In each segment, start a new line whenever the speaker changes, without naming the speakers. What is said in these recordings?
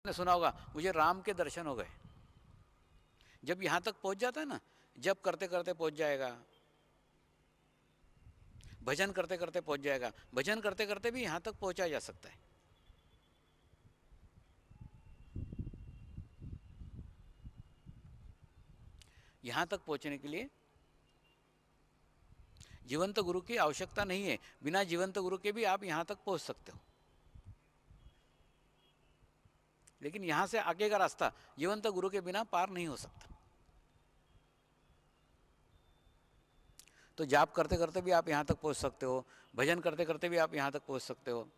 ने सुना होगा मुझे राम के दर्शन हो गए। जब यहां तक पहुंच जाता है ना, जब करते करते पहुंच जाएगा, भजन करते करते पहुंच जाएगा, भजन करते करते भी यहां तक पहुंचा जा सकता है। यहां तक पहुंचने के लिए जीवंत गुरु की आवश्यकता नहीं है। बिना जीवंत गुरु के भी आप यहां तक पहुंच सकते हो, लेकिन यहां से आगे का रास्ता जीवंत गुरु के बिना पार नहीं हो सकता। तो जाप करते करते भी आप यहां तक पहुंच सकते हो, भजन करते करते भी आप यहां तक पहुंच सकते हो।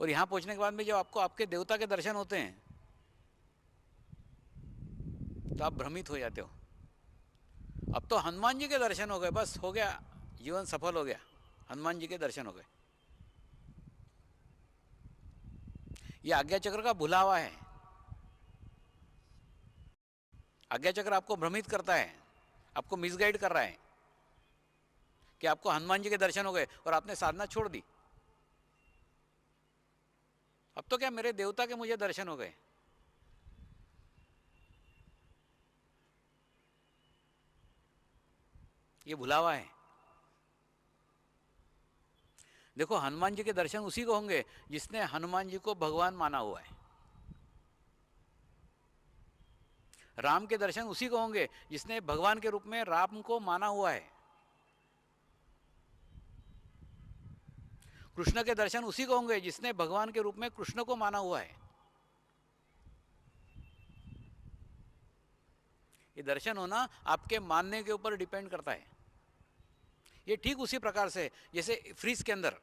और यहां पहुंचने के बाद में जब आपको आपके देवता के दर्शन होते हैं तो आप भ्रमित हो जाते हो। अब तो हनुमान जी के दर्शन हो गए, बस हो गया, जीवन सफल हो गया, हनुमान जी के दर्शन हो गए। ये आज्ञा चक्र का भुलावा है। आज्ञा चक्र आपको भ्रमित करता है, आपको मिसगाइड कर रहा है कि आपको हनुमान जी के दर्शन हो गए और आपने साधना छोड़ दी। अब तो क्या, मेरे देवता के मुझे दर्शन हो गए। ये भुलावा है। देखो, हनुमान जी के दर्शन उसी को होंगे जिसने हनुमान जी को भगवान माना हुआ है। राम के दर्शन उसी को होंगे जिसने भगवान के रूप में राम को माना हुआ है। कृष्ण के दर्शन उसी को होंगे जिसने भगवान के रूप में कृष्ण को माना हुआ है। ये दर्शन होना आपके मानने के ऊपर डिपेंड करता है। ये ठीक उसी प्रकार से जैसे फ्रीज के अंदर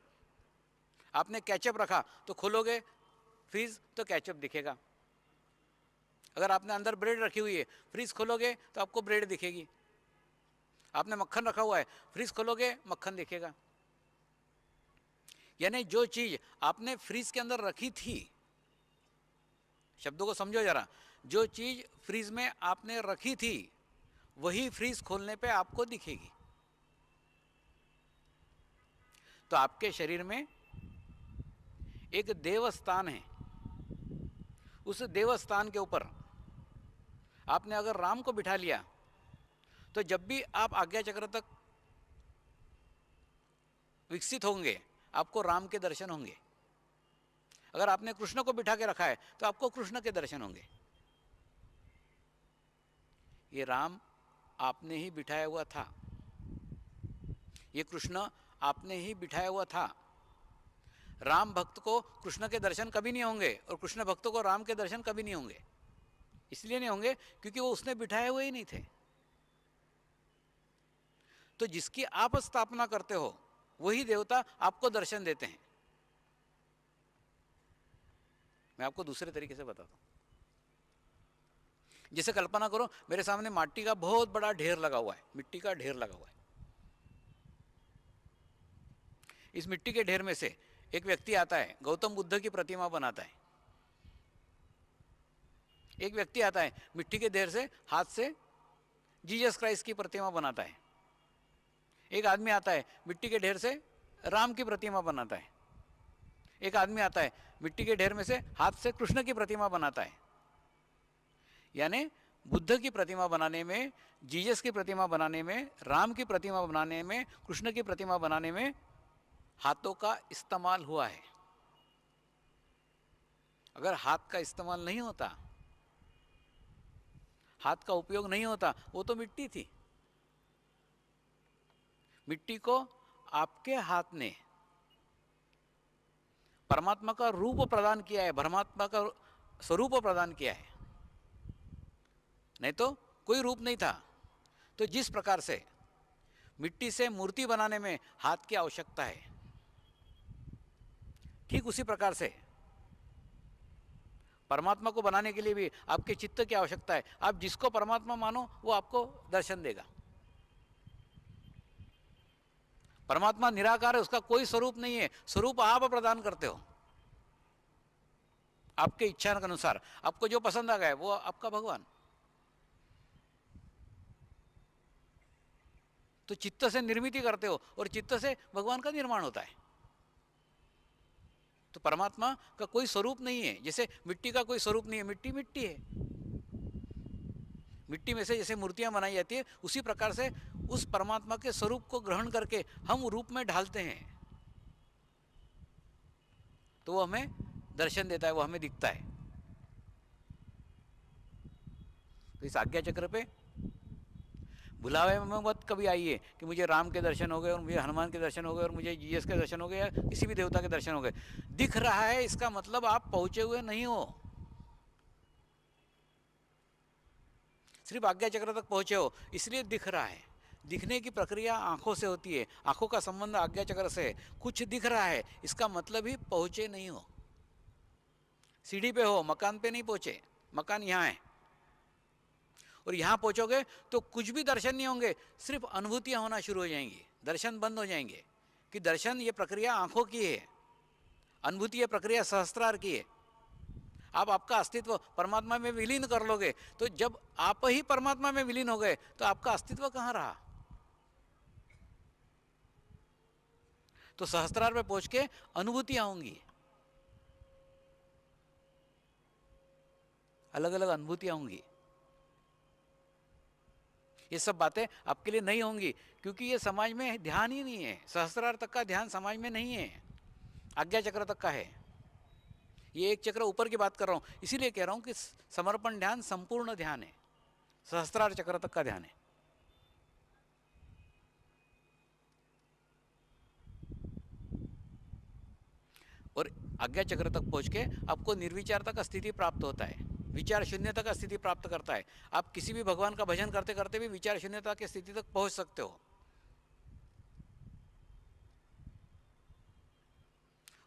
आपने केचप रखा तो खोलोगे फ्रीज तो केचप दिखेगा। अगर आपने अंदर ब्रेड रखी हुई है, फ्रीज खोलोगे तो आपको ब्रेड दिखेगी। आपने मक्खन रखा हुआ है, फ्रीज खोलोगे मक्खन दिखेगा। यानी जो चीज आपने फ्रीज के अंदर रखी थी, शब्दों को समझो जरा, जो चीज फ्रीज में आपने रखी थी वही फ्रीज खोलने पे आपको दिखेगी। तो आपके शरीर में एक देवस्थान है। उस देवस्थान के ऊपर आपने अगर राम को बिठा लिया तो जब भी आप आज्ञा चक्र तक विकसित होंगे आपको राम के दर्शन होंगे। अगर आपने कृष्ण को बिठा के रखा है तो आपको कृष्ण के दर्शन होंगे। ये राम आपने ही बिठाया हुआ था, ये कृष्ण आपने ही बिठाया हुआ था। राम भक्त को कृष्ण के दर्शन कभी नहीं होंगे और कृष्ण भक्तों को राम के दर्शन कभी नहीं होंगे। इसलिए नहीं होंगे क्योंकि वो उसने बिठाए हुए ही नहीं थे। तो जिसकी आप स्थापना करते हो वही देवता आपको दर्शन देते हैं। मैं आपको दूसरे तरीके से बताता हूं। जैसे कल्पना करो मेरे सामने माटी का बहुत बड़ा ढेर लगा हुआ है, मिट्टी का ढेर लगा हुआ है। इस मिट्टी के ढेर में से एक व्यक्ति आता है, गौतम बुद्ध की प्रतिमा बनाता है। एक व्यक्ति आता है, मिट्टी के ढेर से हाथ से जीसस क्राइस्ट की प्रतिमा बनाता है। एक आदमी आता है, मिट्टी के ढेर से राम की प्रतिमा बनाता है। एक आदमी आता है, मिट्टी के ढेर में से हाथ से कृष्ण की प्रतिमा बनाता है। यानी बुद्ध की प्रतिमा बनाने में, जीसस की प्रतिमा बनाने में, राम की प्रतिमा बनाने में, कृष्ण की प्रतिमा बनाने में हाथों का इस्तेमाल हुआ है। अगर हाथ का इस्तेमाल नहीं होता, हाथ का उपयोग नहीं होता, वो तो मिट्टी थी। मिट्टी को आपके हाथ ने परमात्मा का रूप प्रदान किया है, परमात्मा का स्वरूप प्रदान किया है, नहीं तो कोई रूप नहीं था। तो जिस प्रकार से मिट्टी से मूर्ति बनाने में हाथ की आवश्यकता है, ठीक उसी प्रकार से परमात्मा को बनाने के लिए भी आपके चित्त की आवश्यकता है। आप जिसको परमात्मा मानो वो आपको दर्शन देगा। परमात्मा निराकार है, उसका कोई स्वरूप नहीं है, स्वरूप आप प्रदान करते हो आपके इच्छा के अनुसार। आपको जो पसंद आ गया वो आपका भगवान। तो चित्त से निर्मिति करते हो और चित्त से भगवान का निर्माण होता है। तो परमात्मा का कोई स्वरूप नहीं है, जैसे मिट्टी का कोई स्वरूप नहीं है, मिट्टी मिट्टी है। मिट्टी में से जैसे मूर्तियां बनाई जाती है, उसी प्रकार से उस परमात्मा के स्वरूप को ग्रहण करके हम रूप में ढालते हैं, तो वो हमें दर्शन देता है, वो हमें दिखता है। तो इस आज्ञा चक्र पे बुलावे में मत कभी आइए कि मुझे राम के दर्शन हो गए और मुझे हनुमान के दर्शन हो गए और मुझे जीएस के दर्शन हो गए या किसी भी देवता के दर्शन हो गए। दिख रहा है, इसका मतलब आप पहुंचे हुए नहीं हो, सिर्फ आज्ञा चक्र तक पहुंचे हो इसलिए दिख रहा है। दिखने की प्रक्रिया आंखों से होती है, आंखों का संबंध आज्ञा चक्र से। कुछ दिख रहा है इसका मतलब ही पहुंचे नहीं हो। सीढ़ी पे हो, मकान पे नहीं पहुंचे, मकान यहाँ है और यहाँ पहुंचोगे तो कुछ भी दर्शन नहीं होंगे, सिर्फ अनुभूतियां होना शुरू हो जाएंगी, दर्शन बंद हो जाएंगे। कि दर्शन ये प्रक्रिया आंखों की है, अनुभूति ये प्रक्रिया सहस्त्रार की है। आप आपका अस्तित्व परमात्मा में विलीन कर लोगे, तो जब आप ही परमात्मा में विलीन हो गए तो आपका अस्तित्व कहाँ रहा? तो सहस्त्रार पे पहुंच के अनुभूतियां होंगी, अलग अलग अनुभूतियां होंगी। ये सब बातें आपके लिए नहीं होंगी क्योंकि ये समाज में ध्यान ही नहीं है। सहस्त्रार तक का ध्यान समाज में नहीं है, आज्ञा चक्र तक का है। ये एक चक्र ऊपर की बात कर रहा हूं, इसीलिए कह रहा हूं कि समर्पण ध्यान संपूर्ण ध्यान है, सहस्त्रार चक्र तक का ध्यान है। और आज्ञा चक्र तक पहुंच के आपको निर्विचारता का स्थिति प्राप्त होता है, विचार शून्यता का स्थिति प्राप्त करता है। आप किसी भी भगवान का भजन करते करते भी विचार शून्यता की स्थिति तक पहुंच सकते हो।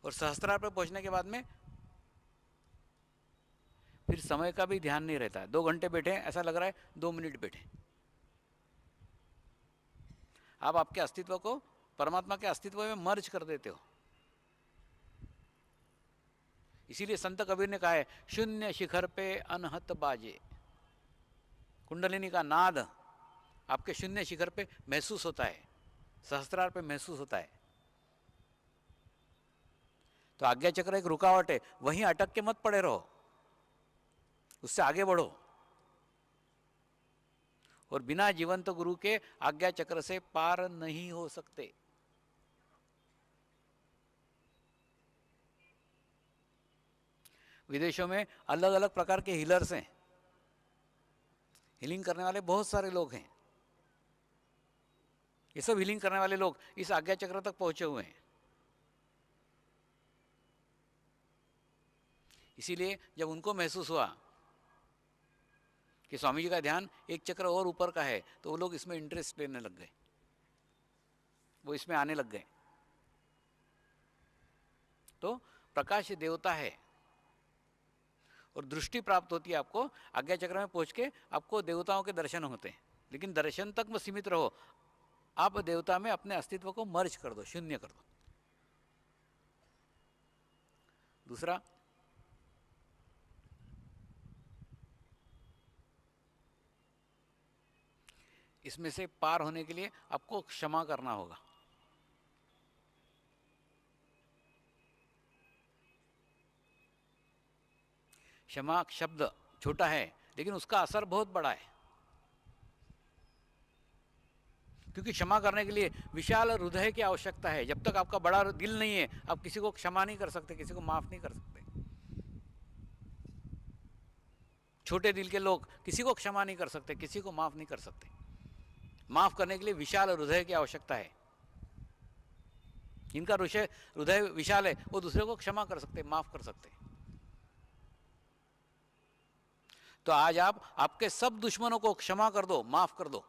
और सहस्त्रार पर पहुंचने के बाद में फिर समय का भी ध्यान नहीं रहता है। 2 घंटे बैठे ऐसा लग रहा है 2 मिनट बैठे। आप आपके अस्तित्व को परमात्मा के अस्तित्व में मर्ज कर देते हो। इसीलिए संत कबीर ने कहा है, शून्य शिखर पे अनहत बाजे। कुंडलिनी का नाद आपके शून्य शिखर पे महसूस होता है, सहस्त्रार पे महसूस होता है। तो आज्ञा चक्र एक रुकावट है, वहीं अटक के मत पड़े रहो, उससे आगे बढ़ो। और बिना जीवंत गुरु के आज्ञा चक्र से पार नहीं हो सकते। विदेशों में अलग अलग प्रकार के हीलर्स हैं, हीलिंग करने वाले बहुत सारे लोग हैं। ये सब हीलिंग करने वाले लोग इस आज्ञा चक्र तक पहुंचे हुए हैं। इसीलिए जब उनको महसूस हुआ कि स्वामी जी का ध्यान एक चक्र और ऊपर का है, तो वो लोग इसमें इंटरेस्ट लेने लग गए, वो इसमें आने लग गए। तो प्रकाश देवता है और दृष्टि प्राप्त होती है आपको। आज्ञा चक्र में पहुंच के आपको देवताओं के दर्शन होते हैं, लेकिन दर्शन तक में सीमित रहो। आप देवता में अपने अस्तित्व को मर्ज कर दो, शून्य कर दो। दूसरा, इसमें से पार होने के लिए आपको क्षमा करना होगा। क्षमा शब्द छोटा है लेकिन उसका असर बहुत बड़ा है, क्योंकि क्षमा करने के लिए विशाल हृदय की आवश्यकता है। जब तक आपका बड़ा दिल नहीं है, आप किसी को क्षमा नहीं कर सकते, किसी को माफ नहीं कर सकते। छोटे दिल के लोग किसी को क्षमा नहीं कर सकते, किसी को माफ नहीं कर सकते। माफ करने के लिए विशाल हृदय की आवश्यकता है। जिनका हृदय विशाल है वो दूसरे को क्षमा कर सकते, माफ कर सकते। तो आज आप आपके सब दुश्मनों को क्षमा कर दो, माफ कर दो।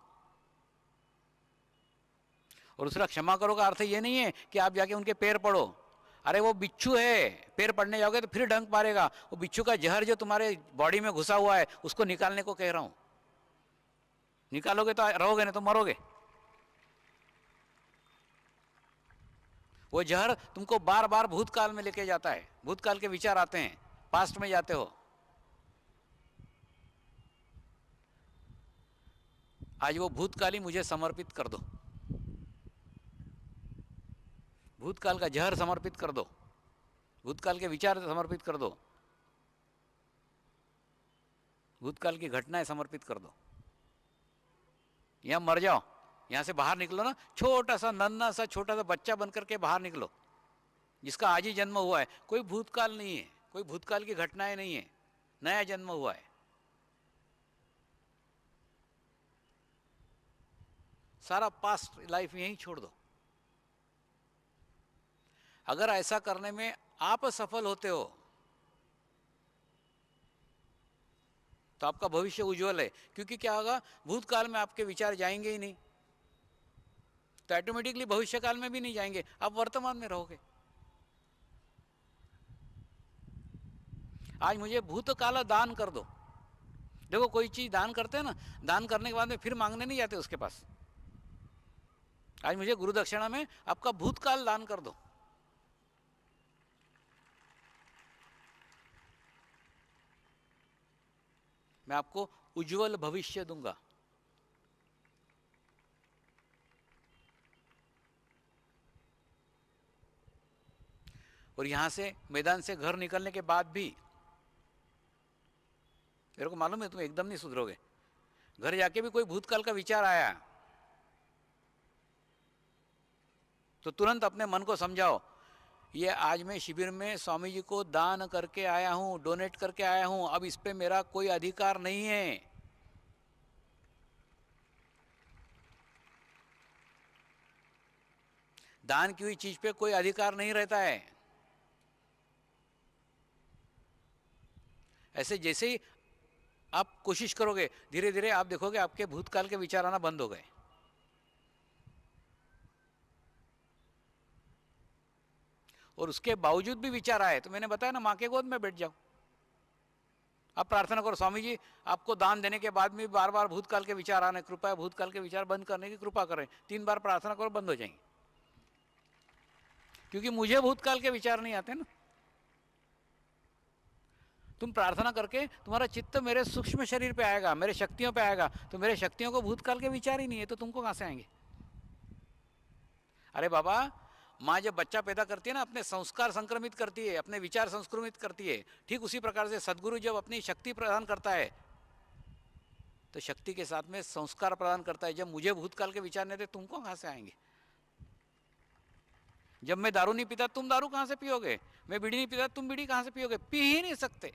और दूसरा, क्षमा करो का अर्थ ये नहीं है कि आप जाके उनके पैर पड़ो। अरे वो बिच्छू है, पैर पड़ने जाओगे तो फिर डंक मारेगा। वो बिच्छू का जहर जो तुम्हारे बॉडी में घुसा हुआ है, उसको निकालने को कह रहा हूं। निकालोगे तो रहोगे, नहीं तो मरोगे। वो जहर तुमको बार बार भूतकाल में लेके जाता है, भूतकाल के विचार आते हैं, पास्ट में जाते हो। आज वो भूतकाल ही मुझे समर्पित कर दो, भूतकाल का जहर समर्पित कर दो। भूतकाल के विचार समर्पित कर दो, भूतकाल की घटनाएं समर्पित कर दो। यहाँ मर जाओ, यहाँ से बाहर निकलो ना, छोटा सा नन्हा सा छोटा सा बच्चा बनकर के बाहर निकलो, जिसका आज ही जन्म हुआ है। कोई भूतकाल नहीं है, कोई भूतकाल की घटनाएं नहीं है, नया जन्म हुआ है। सारा पास्ट लाइफ यहीं छोड़ दो। अगर ऐसा करने में आप सफल होते हो तो आपका भविष्य उज्जवल है, क्योंकि क्या होगा, भूतकाल में आपके विचार जाएंगे ही नहीं, तो ऑटोमेटिकली भविष्य काल में भी नहीं जाएंगे, आप वर्तमान में रहोगे। आज मुझे भूतकाल दान कर दो। देखो कोई चीज दान करते हैं ना, दान करने के बाद में फिर मांगने नहीं जाते उसके पास। आज मुझे गुरु दक्षिणा में आपका भूतकाल दान कर दो, मैं आपको उज्जवल भविष्य दूंगा। और यहां से मैदान से घर निकलने के बाद भी मेरे को मालूम है तुम एकदम नहीं सुधरोगे। घर जाके भी कोई भूतकाल का विचार आया तो तुरंत अपने मन को समझाओ, ये आज मैं शिविर में स्वामी जी को दान करके आया हूं, डोनेट करके आया हूं, अब इस पे मेरा कोई अधिकार नहीं है। दान की हुई चीज पे कोई अधिकार नहीं रहता है। ऐसे जैसे ही आप कोशिश करोगे, धीरे धीरे आप देखोगे आपके भूतकाल के विचार आना बंद हो गए। और उसके बावजूद भी विचार आए तो मैंने बताया ना, मां के गोद में बैठ जाओ, आप प्रार्थना करो, स्वामी जी आपको दान देने के बाद में बार बार भूतकाल के विचार आने, कृपया भूतकाल के विचार बंद करने की कृपा करें। 3 बार प्रार्थना करो, बंद हो जाएंगे। क्योंकि मुझे भूतकाल के विचार नहीं आते ना। तुम प्रार्थना करके तुम्हारा चित्त मेरे सूक्ष्म शरीर पे आएगा, मेरे शक्तियों पे आएगा, तो मेरे शक्तियों को भूतकाल के विचार ही नहीं है, तो तुमको कहां से आएंगे? अरे बाबा, माँ जब बच्चा पैदा करती है ना, अपने संस्कार संक्रमित करती है, अपने विचार संस्क्रमित करती है। ठीक उसी प्रकार से सदगुरु जब अपनी शक्ति प्रदान करता है तो शक्ति के साथ में संस्कार प्रदान करता है। जब मुझे भूतकाल के विचार नहीं थे, तुमको कहां से आएंगे? जब मैं दारू नहीं पीता, तुम दारू कहां से पियोगे? मैं बीड़ी नहीं पीता, तुम बीड़ी कहां से पियोगे? पी ही नहीं सकते।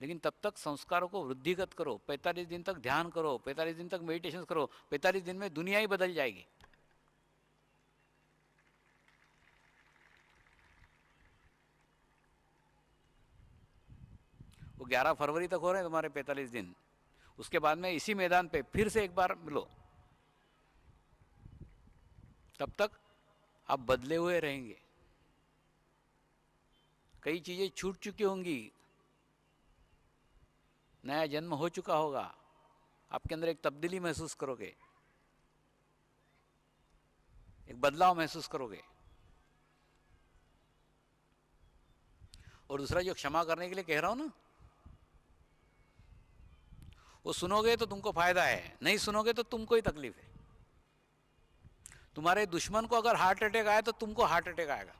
लेकिन तब तक संस्कारों को वृद्धिगत करो, 45 दिन तक ध्यान करो, 45 दिन तक मेडिटेशन करो, 45 दिन में दुनिया ही बदल जाएगी। वो 11 फरवरी तक हो रहे हैं तुम्हारे 45 दिन। उसके बाद में इसी मैदान पे फिर से एक बार मिलो, तब तक आप बदले हुए रहेंगे। कई चीजें छूट चुकी होंगी, नया जन्म हो चुका होगा, आपके अंदर एक तब्दीली महसूस करोगे, एक बदलाव महसूस करोगे। और दूसरा, जो क्षमा करने के लिए कह रहा हूं ना, वो सुनोगे तो तुमको फायदा है, नहीं सुनोगे तो तुमको ही तकलीफ है। तुम्हारे दुश्मन को अगर हार्ट अटैक आया तो तुमको हार्ट अटैक आएगा,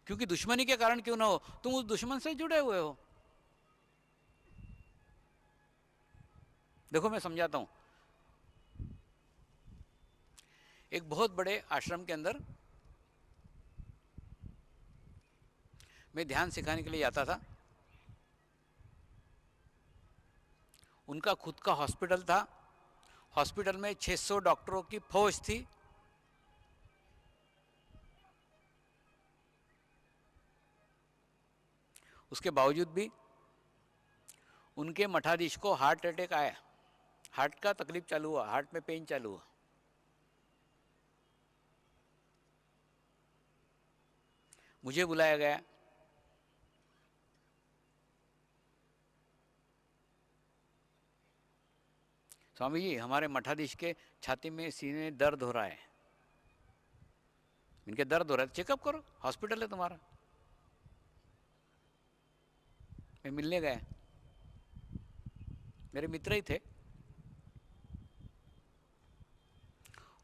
क्योंकि दुश्मनी के कारण क्यों ना हो, तुम उस दुश्मन से जुड़े हुए हो। देखो मैं समझाता हूं। एक बहुत बड़े आश्रम के अंदर मैं ध्यान सिखाने के लिए जाता था। उनका खुद का हॉस्पिटल था, हॉस्पिटल में 600 डॉक्टरों की फौज थी। उसके बावजूद भी उनके मठाधीश को हार्ट अटैक आया, हार्ट का तकलीफ चालू हुआ, हार्ट में पेन चालू हुआ। मुझे बुलाया गया, स्वामी जी हमारे मठाधीश के छाती में सीने में दर्द हो रहा है, इनके दर्द हो रहा है, चेकअप करो, हॉस्पिटल है तुम्हारा। मैं मिलने गया, मेरे मित्र ही थे।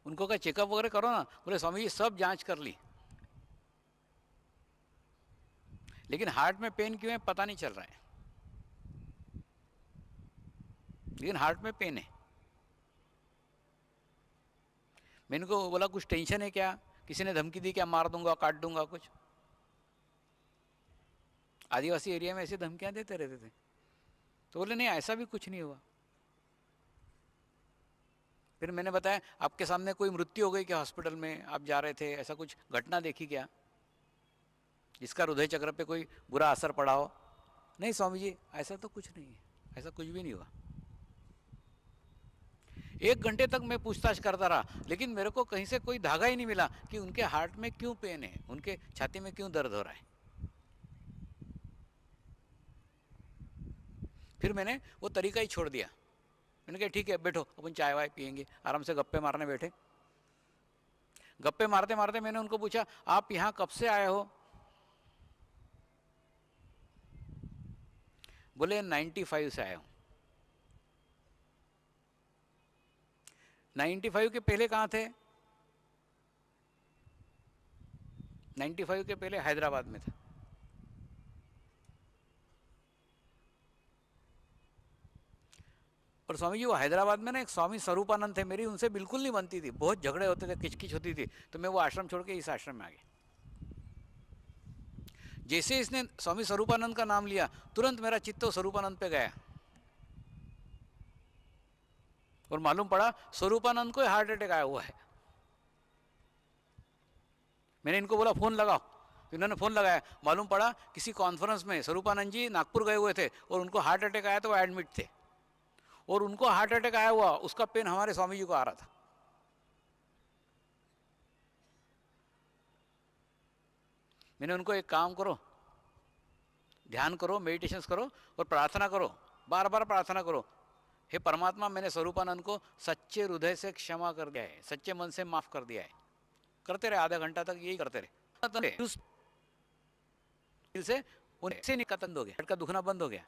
उनको कहा चेकअप वगैरह करो ना, बोले स्वामी जी सब जांच कर ली, लेकिन हार्ट में पेन क्यों है पता नहीं चल रहा है, लेकिन हार्ट में पेन है। मैंने को बोला कुछ टेंशन है क्या, किसी ने धमकी दी क्या, मार दूंगा काट दूंगा कुछ? आदिवासी एरिया में ऐसी धमकियां देते रहते थे। तो बोले नहीं ऐसा भी कुछ नहीं हुआ। फिर मैंने बताया आपके सामने कोई मृत्यु हो गई क्या, हॉस्पिटल में आप जा रहे थे, ऐसा कुछ घटना देखी क्या जिसका हृदय चक्र पे कोई बुरा असर पड़ा हो? नहीं स्वामी जी ऐसा तो कुछ नहीं है, ऐसा कुछ भी नहीं हुआ। 1 घंटे तक मैं पूछताछ करता रहा, लेकिन मेरे को कहीं से कोई धागा ही नहीं मिला कि उनके हार्ट में क्यों पेन है, उनके छाती में क्यों दर्द हो रहा है। फिर मैंने वो तरीका ही छोड़ दिया। मैंने कहा ठीक है बैठो अपन चाय वाय पियेंगे, आराम से गप्पे मारने बैठे। गप्पे मारते मारते मैंने उनको पूछा आप यहाँ कब से आए हो? बोले 95 से आया हूँ। 95 के पहले कहाँ थे? 95 के पहले हैदराबाद में था। और स्वामी जी वो हैदराबाद में ना एक स्वामी स्वरूपानंद थे, मेरी उनसे बिल्कुल नहीं बनती थी, बहुत झगड़े होते थे, किचकिच होती थी, तो मैं वो आश्रम छोड़ के इस आश्रम में आ गया। जैसे इसने स्वामी स्वरूपानंद का नाम लिया तुरंत मेरा चित्त स्वरूपानंद पे गया, और मालूम पड़ा स्वरूपानंद को हार्ट अटैक आया हुआ है। मैंने इनको बोला फोन लगाओ, इन्होंने फोन लगाया, मालूम पड़ा किसी कॉन्फ्रेंस में स्वरूपानंद जी नागपुर गए हुए थे और उनको हार्ट अटैक आया तो वो एडमिट थे, और उनको हार्ट अटैक आया हुआ उसका पेन हमारे स्वामी जी को आ रहा था। मैंने उनको एक काम करो, ध्यान करो, मेडिटेशन करो और प्रार्थना करो, बार बार प्रार्थना करो, हे परमात्मा मैंने स्वरूपानंद को सच्चे हृदय से क्षमा कर दिया है, सच्चे मन से माफ कर दिया है। करते रहे, आधा घंटा तक यही करते रहे, दिल से उनसे निकतंद हो गया, का दुखना बंद हो गया।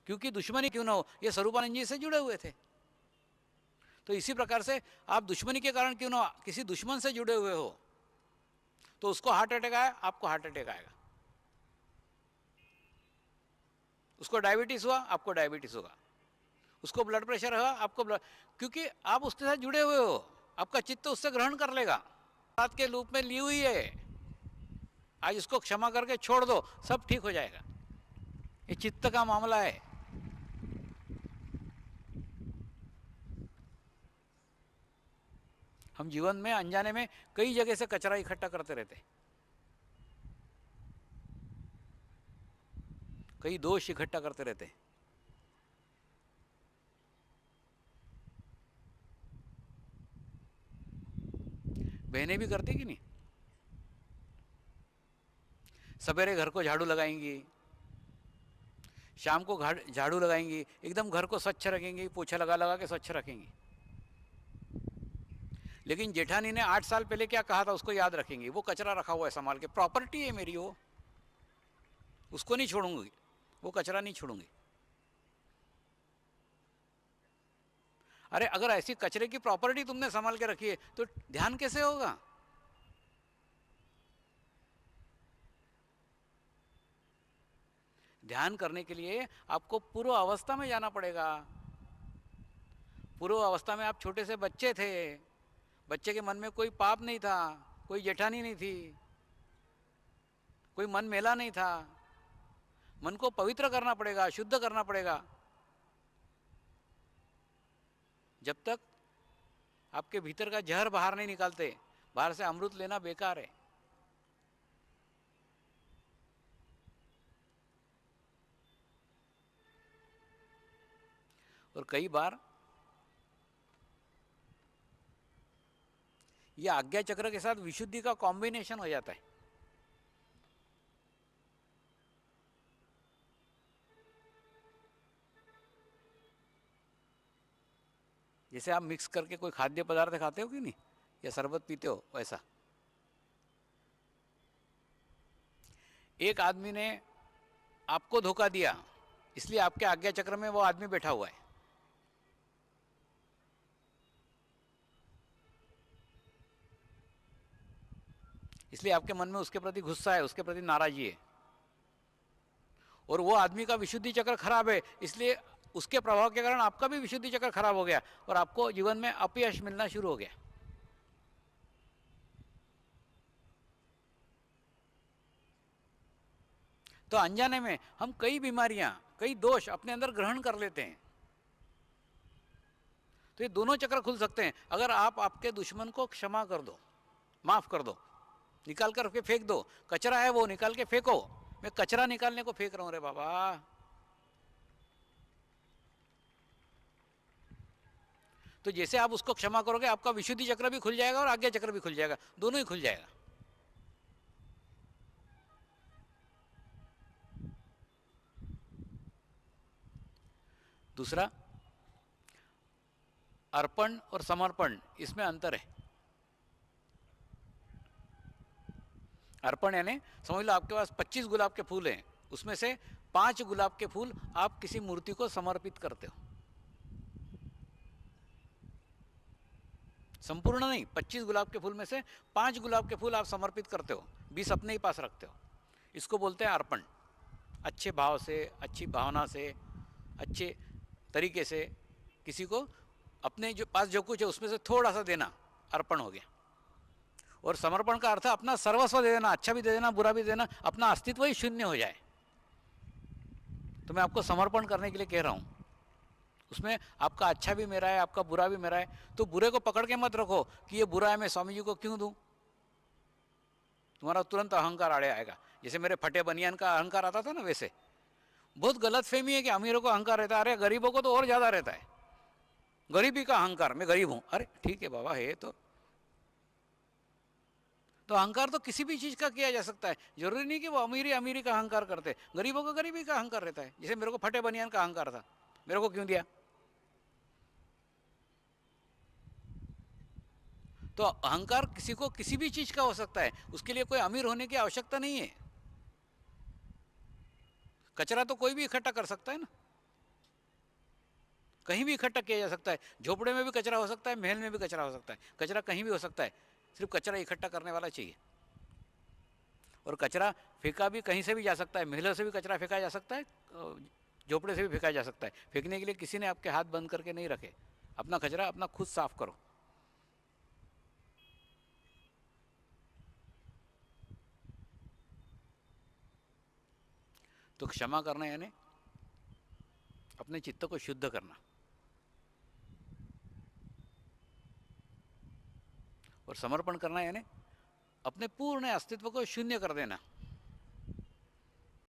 क्योंकि दुश्मनी क्यों ना हो, ये स्वरूपानंद जी से जुड़े हुए थे। तो इसी प्रकार से आप दुश्मनी के कारण क्यों ना किसी दुश्मन से जुड़े हुए हो, तो उसको हार्ट अटैक आया, आपको हार्ट अटैक आएगा। उसको डायबिटीज हुआ, आपको डायबिटीज होगा। उसको ब्लड प्रेशर हुआ, आपको ब्लड, क्योंकि आप उसके साथ जुड़े हुए हो, आपका चित्त उससे ग्रहण कर लेगा, बात के रूप में ली हुई है। आज इसको क्षमा करके छोड़ दो, सब ठीक हो जाएगा। ये चित्त का मामला है। हम जीवन में अनजाने में कई जगह से कचरा इकट्ठा करते रहते, कई दोष इकट्ठा करते रहते। बहनें भी करती कि नहीं? सवेरे घर को झाड़ू लगाएंगी, शाम को झाड़ू लगाएंगी, एकदम घर को स्वच्छ रखेंगी, पोछा लगा लगा के स्वच्छ रखेंगी। लेकिन जेठानी ने 8 साल पहले क्या कहा था उसको याद रखेंगी। वो कचरा रखा हुआ है संभाल के, प्रॉपर्टी है मेरी, वो उसको नहीं छोड़ूंगी, वो कचरा नहीं छोड़ूंगी। अरे अगर ऐसी कचरे की प्रॉपर्टी तुमने संभाल के रखी है तो ध्यान कैसे होगा? ध्यान करने के लिए आपको पूर्व अवस्था में जाना पड़ेगा। पूर्व अवस्था में आप छोटे से बच्चे थे, बच्चे के मन में कोई पाप नहीं था, कोई जेठानी नहीं थी, कोई मन मेला नहीं था। मन को पवित्र करना पड़ेगा, शुद्ध करना पड़ेगा। जब तक आपके भीतर का जहर बाहर नहीं निकालते, बाहर से अमृत लेना बेकार है। और कई बार ये आज्ञा चक्र के साथ विशुद्धि का कॉम्बिनेशन हो जाता है। जैसे आप मिक्स करके कोई खाद्य पदार्थ खाते हो कि नहीं, या शरबत पीते हो, वैसा। एक आदमी ने आपको धोखा दिया, इसलिए आपके आज्ञा चक्र में वो आदमी बैठा हुआ है। इसलिए आपके मन में उसके प्रति गुस्सा है, उसके प्रति नाराजी है, और वो आदमी का विशुद्धि चक्र खराब है, इसलिए उसके प्रभाव के कारण आपका भी विशुद्धि चक्र खराब हो गया और आपको जीवन में अपयश मिलना शुरू हो गया। तो अनजाने में हम कई बीमारियां, कई दोष अपने अंदर ग्रहण कर लेते हैं। तो ये दोनों चक्र खुल सकते हैं अगर आप आपके दुश्मन को क्षमा कर दो, माफ कर दो, निकाल कर के फेंक दो। कचरा है वो निकाल के फेंको। मैं कचरा निकालने को फेंक रहा हूं रे बाबा। तो जैसे आप उसको क्षमा करोगे आपका विशुद्धि चक्र भी खुल जाएगा और आज्ञा चक्र भी खुल जाएगा, दोनों ही खुल जाएगा। दूसरा, अर्पण और समर्पण, इसमें अंतर है। अर्पण यानी समझ लो आपके पास 25 गुलाब के फूल हैं, उसमें से 5 गुलाब के फूल आप किसी मूर्ति को समर्पित करते हो। संपूर्ण नहीं, 25 गुलाब के फूल में से 5 गुलाब के फूल आप समर्पित करते हो, 20 अपने ही पास रखते हो। इसको बोलते हैं अर्पण। अच्छे भाव से, अच्छी भावना से, अच्छे तरीके से किसी को अपने जो पास जो कुछ है उसमें से थोड़ा सा देना अर्पण हो गया। और समर्पण का अर्थ है अपना सर्वस्व दे देना, अच्छा भी दे देना, बुरा भी देना, अपना अस्तित्व ही शून्य हो जाए। तो मैं आपको समर्पण करने के लिए कह रहा हूं, उसमें आपका अच्छा भी मेरा है, आपका बुरा भी मेरा है। तो बुरे को पकड़ के मत रखो कि ये बुरा है, मैं स्वामी जी को क्यों दूं। तुम्हारा तुरंत अहंकार आड़े आएगा। जैसे मेरे फटे बनियान का अहंकार आता था ना, वैसे बहुत गलत फहमी है कि अमीरों को अहंकार रहता है। अरे गरीबों को तो और ज्यादा रहता है, गरीबी का अहंकार, मैं गरीब हूं। अरे ठीक है बाबा, है तो अहंकार तो किसी भी चीज का किया जा सकता है। जरूरी नहीं कि वो अमीरी अमीरी का अहंकार करते, गरीबों का गरीबी का अहंकार रहता है। जैसे मेरे को फटे बनियान का अहंकार था, मेरे को क्यों दिया। तो अहंकार किसी को किसी भी चीज का हो सकता है, उसके लिए कोई अमीर होने की आवश्यकता नहीं है। कचरा तो कोई भी इकट्ठा कर सकता है ना, कहीं भी इकट्ठा किया जा सकता है। झोपड़े में भी कचरा हो सकता है, महल में भी कचरा हो सकता है, कचरा कहीं भी हो सकता है। सिर्फ कचरा इकट्ठा करने वाला चाहिए। और कचरा फेंका भी कहीं से भी जा सकता है, महलों से भी कचरा फेंका जा सकता है, झोपड़े से भी फेंका जा सकता है। फेंकने के लिए किसी ने आपके हाथ बंद करके नहीं रखे। अपना कचरा अपना खुद साफ करो। तो क्षमा करना यानी अपने चित्त को शुद्ध करना, और समर्पण करना यानी अपने पूर्ण अस्तित्व को शून्य कर देना।